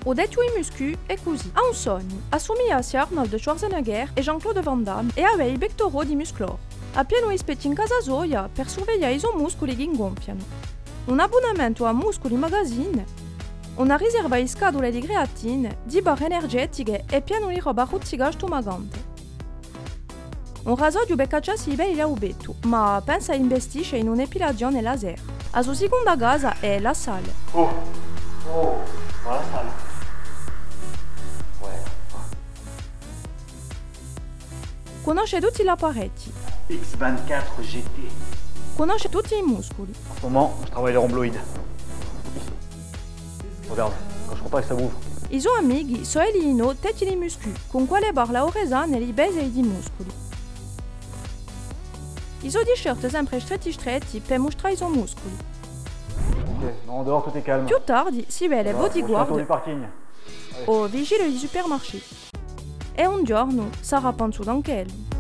ho detto i muscoli è così. Ha un sogno, assomigliarsi a Arnold Schwarzenegger e Jean-Claude Van Damme e avere i pectorali di musclor. Ha pieno rispetto in casa sua per sorvegliare i suoi muscoli che gonfiano. Un abbonamento a Muscoli Magazine, una riserva di scatole di creatine, di barre energetiche e pieno di roba ruzzica stomagante. Un rasoio per cacciarsi i belli aubetto, ma pensa a investire in un'epilazione laser. La sua seconda casa è la sala. Oh, la sala. Conosce tutti gli apparecchi. X24 GT. Conosce tutti i muscoli. En ce moment, je travaille les rhomboïdes. Regarde, quand je contracte, ça bouge. I suoi amici sono eliminano tutti i muscoli, con quale barra oresa negli basi di muscoli. I suoi t-shirt sempre stretti per mostrare i suoi muscoli. Ok, en dehors, tout est calme. Più tardi si vede Voilà, on fait un tour bodyguard du parking. o vigile di supermercato. E un giorno sarà pensato anche lui.